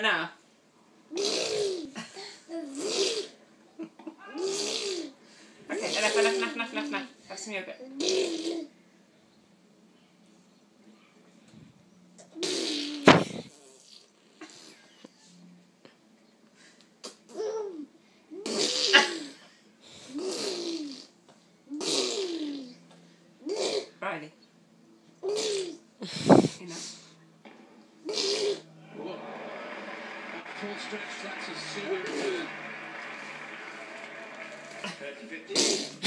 Now. Okay, enough. Have some yogurt. Riley. Enough. Full stretch, that's a 7-2. 30-15.